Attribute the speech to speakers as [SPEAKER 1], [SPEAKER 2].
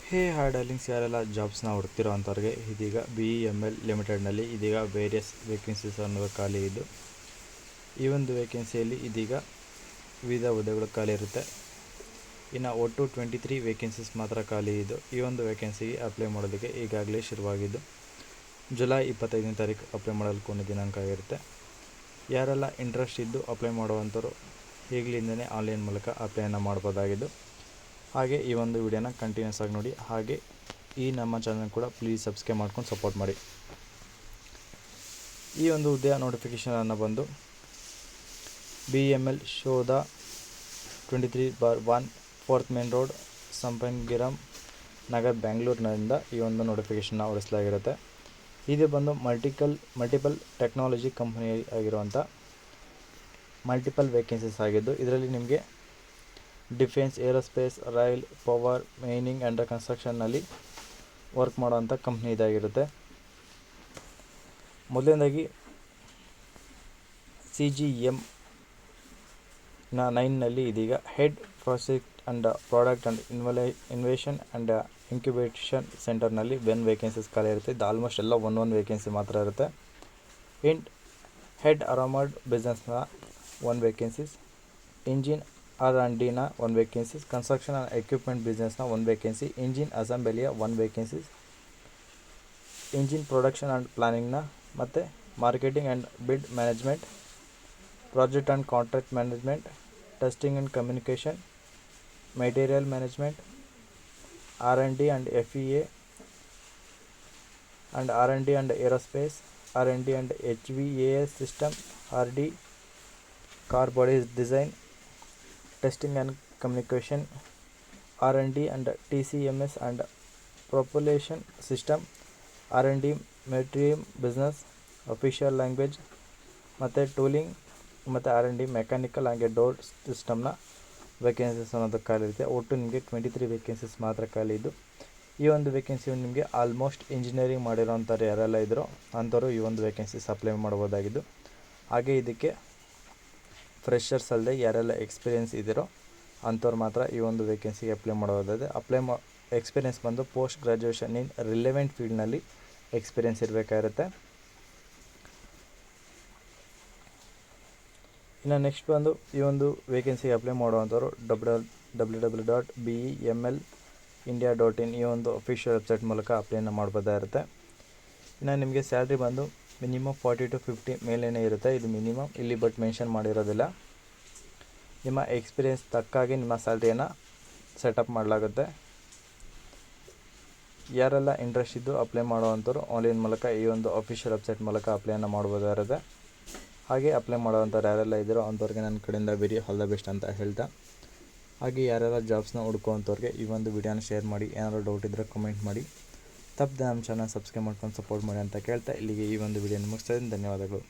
[SPEAKER 1] ಹೇ hi darlings, ಯಾರೆಲ್ಲ ಜಾಬ್ಸ್ನ ಹುಡುಕ್ತಿರೋ ಅಂಥವ್ರಿಗೆ ಇದೀಗ BEML ಲಿಮಿಟೆಡ್ನಲ್ಲಿ ಇದೀಗ ವೇರಿಯಸ್ ವೇಕೆನ್ಸೀಸ್ ಅನ್ನೋದು ಖಾಲಿ ಇದ್ದು, ಈ ಒಂದು ವೇಕೆನ್ಸಿಯಲ್ಲಿ ಇದೀಗ ವಿವಿಧ ಹುದ್ದೆಗಳು ಖಾಲಿ ಇರುತ್ತೆ. ಇನ್ನು ಒಟ್ಟು 23 ವೇಕೆನ್ಸೀಸ್ ಮಾತ್ರ ಖಾಲಿ ಇದ್ದು, ಈ ಒಂದು ವೇಕೆನ್ಸಿಗೆ ಅಪ್ಲೈ ಮಾಡೋದಕ್ಕೆ ಈಗಾಗಲೇ ಶುರುವಾಗಿದ್ದು ಜುಲೈ 25ನೇ ತಾರೀಕು ಅಪ್ಲೈ ಮಾಡಲು ಕೊನೆ ದಿನಾಂಕ ಆಗಿರುತ್ತೆ. ಯಾರೆಲ್ಲ ಇಂಟ್ರೆಸ್ಟ್ ಇದ್ದು ಅಪ್ಲೈ ಮಾಡುವಂಥವ್ರು ಈಗಲಿಂದನೇ ಆನ್ಲೈನ್ ಮೂಲಕ ಅಪ್ಲೈಯನ್ನು ಮಾಡ್ಬೋದಾಗಿದ್ದು, ಹಾಗೆ ಈ ಒಂದು ವಿಡಿಯೋನ ಕಂಟಿನ್ಯೂಸ್ ಆಗಿ ನೋಡಿ. ಹಾಗೆ ಈ ನಮ್ಮ ಚಾನಲ್ ಕೂಡ ಪ್ಲೀಸ್ ಸಬ್ಸ್ಕ್ರೈಬ್ ಮಾಡ್ಕೊಂಡು ಸಪೋರ್ಟ್ ಮಾಡಿ. ಈ ಒಂದು ಹುದ್ದೆಯ ನೋಟಿಫಿಕೇಷನನ್ನು ಬಂದು BEML ಶೋಧ 23/1 4th ಮೇನ್ ರೋಡ್, ಸಂಪಂಗಿರಾಮ್ ನಗರ್, ಬೆಂಗಳೂರಿನಿಂದ ಈ ಒಂದು ನೋಟಿಫಿಕೇಷನ್ನ ಹೊರಡಿಸಲಾಗಿರುತ್ತೆ. ಇದು ಬಂದು ಮಲ್ಟಿಪಲ್ ಟೆಕ್ನಾಲಜಿ ಕಂಪ್ನಿ ಆಗಿರುವಂಥ ಮಲ್ಟಿಪಲ್ ವೇಕೆನ್ಸೀಸ್ ಆಗಿದ್ದು, ಇದರಲ್ಲಿ ನಿಮಗೆ defence, aerospace, rail, power, mining and ಕನ್ಸ್ಟ್ರಕ್ಷನ್ನಲ್ಲಿ ವರ್ಕ್ ಮಾಡೋವಂಥ ಕಂಪ್ನಿ ಇದಾಗಿರುತ್ತೆ. ಮೊದಲನೇದಾಗಿ CGM 9ನಲ್ಲಿ ಇದೀಗ head project and product and innovation and incubation ಸೆಂಟರ್ನಲ್ಲಿ 1 ವೇಕೆನ್ಸೀಸ್ ಖಾಲಿ ಇರುತ್ತೆ. ಇದು ಆಲ್ಮೋಸ್ಟ್ ಎಲ್ಲ ಒಂದು ವೇಕೆನ್ಸಿ ಮಾತ್ರ ಇರುತ್ತೆ. ಹೆಡ್ ಅರಾಮಡ್ ಬಿಸ್ನೆಸ್ನ 1 ವೇಕೆನ್ಸೀಸ್, ಇಂಜಿನ್ R&Dನ 1 ವೇಕೆನ್ಸೀಸ್, ಕನ್ಸ್ಟ್ರಕ್ಷನ್ ಆ್ಯಂಡ್ ಎಕ್ವಿಪ್ಮೆಂಟ್ ಬಿಸ್ನೆಸ್ನ 1 ವೇಕೆನ್ಸಿ, ಇಂಜಿನ್ ಅಸೆಂಬಲಿಯ 1 ವೇಕೆನ್ಸೀಸ್, ಇಂಜಿನ್ ಪ್ರೊಡಕ್ಷನ್ ಆ್ಯಂಡ್ ಪ್ಲಾನಿಂಗ್ನ ಮತ್ತು marketing and bid management, project and contract management, testing and communication, material management, R&D and FEA and R&D and aerospace, R&D and HVAS system, RD car bodies design, testing and communication, R&D and TCMS and propulsion system, R&D material business, official language ಮತ್ತು tooling ಮತ್ತು R&D mechanical ಹಾಗೆ door ಸಿಸ್ಟಮ್ನ vacancies ಅನ್ನೋದು ಖಾಲಿ ಇರುತ್ತೆ. ಒಟ್ಟು ನಿಮಗೆ 23 vacancies ಮಾತ್ರ ಖಾಲಿ ಇದ್ದು, ಈ ಒಂದು ವೇಕೆನ್ಸಿ ನಿಮಗೆ ಆಲ್ಮೋಸ್ಟ್ ಇಂಜಿನಿಯರಿಂಗ್ ಮಾಡಿರೋಂಥವ್ರು ಯಾರೆಲ್ಲ ಇದ್ರೋ ಅಂಥವ್ರು ಈ ಒಂದು ವೇಕೆನ್ಸೀಸ್ ಅಪ್ಲೈ ಮಾಡ್ಬೋದಾಗಿದ್ದು, ಹಾಗೆ ಇದಕ್ಕೆ ಫ್ರೆಷರ್ಸ್ ಅಲ್ಲದೆ ಯಾರೆಲ್ಲ ಎಕ್ಸ್ಪೀರಿಯೆನ್ಸ್ ಇದ್ದೀರೋ ಅಂಥವ್ರು ಮಾತ್ರ ಈ ಒಂದು ವೇಕೆನ್ಸಿಗೆ ಅಪ್ಲೈ ಮಾಡೋದಾದರೆ ಎಕ್ಸ್ಪೀರಿಯೆನ್ಸ್ ಬಂದು ಪೋಸ್ಟ್ ಗ್ರ್ಯಾಜುಯೇಷನ್ ಇನ್ ರಿಲೆವೆಂಟ್ ಫೀಲ್ಡ್ನಲ್ಲಿ ಎಕ್ಸ್ಪೀರಿಯೆನ್ಸ್ ಇರಬೇಕಾಗಿರುತ್ತೆ. ಇನ್ನು ನೆಕ್ಸ್ಟ್ ಬಂದು ಈ ಒಂದು ವೇಕೆನ್ಸಿಗೆ ಅಪ್ಲೈ ಮಾಡುವಂಥವ್ರು www.bemelindia.in ಈ ಒಂದು ಅಫಿಷಿಯಲ್ ವೆಬ್ಸೈಟ್ ಮೂಲಕ ಅಪ್ಲೈನ ಮಾಡ್ಬೋದಾಗಿರುತ್ತೆ. ಇನ್ನು ನಿಮಗೆ ಸ್ಯಾಲ್ರಿ ಬಂದು ಮಿನಿಮಮ್ 40 to 50 ಮೇಲೇ ಇರುತ್ತೆ. ಇದು ಮಿನಿಮಮ್ ಇಲ್ಲಿ ಬಟ್ ಮೆನ್ಷನ್ ಮಾಡಿರೋದಿಲ್ಲ. ನಿಮ್ಮ ಎಕ್ಸ್ಪೀರಿಯೆನ್ಸ್ ತಕ್ಕಾಗಿ ನಿಮ್ಮ ಸ್ಯಾಲ್ರಿಯನ್ನು ಸೆಟಪ್ ಮಾಡಲಾಗುತ್ತೆ. ಯಾರೆಲ್ಲ ಇಂಟ್ರೆಸ್ಟ್ ಇದ್ದು ಅಪ್ಲೈ ಮಾಡುವಂಥವ್ರು ಆನ್ಲೈನ್ ಮೂಲಕ ಈ ಒಂದು ಅಫಿಷಿಯಲ್ ವೆಬ್ಸೈಟ್ ಮೂಲಕ ಅಪ್ಲೈನ ಮಾಡ್ಬೋದಾಗಿರುತ್ತೆ. ಹಾಗೆ ಅಪ್ಲೈ ಮಾಡುವಂಥವ್ರು ಯಾರೆಲ್ಲ ಇದ್ದೀರೋ ಅಂಥವ್ರಿಗೆ ನನ್ನ ಕಡೆಯಿಂದ ವೆರಿ ಆಲ್ ದ ಬೆಸ್ಟ್ ಅಂತ ಹೇಳ್ತಾ, ಹಾಗೆ ಯಾರೆಲ್ಲ ಜಾಬ್ಸ್ನ ಹುಡ್ಕೋವಂಥವ್ರಿಗೆ ಈ ಒಂದು ವಿಡಿಯೋನ ಶೇರ್ ಮಾಡಿ. ಏನಾದರೂ ಡೌಟ್ ಇದ್ದರೆ ಕಮೆಂಟ್ ಮಾಡಿ. ತಪ್ಪದೆ ನಮ್ಮ ಚಾನಲ್ ಸಬ್ಸ್ಕ್ರೈಬ್ ಮಾಡ್ಕೊಂಡು ಸಪೋರ್ಟ್ ಮಾಡಿ ಅಂತ ಕೇಳ್ತಾ ಇಲ್ಲಿಗೆ ಈ ಒಂದು ವಿಡಿಯೋನ ಮುಗಿಸ್ತಾ ಇದ್ದೀನಿ. ಧನ್ಯವಾದಗಳು.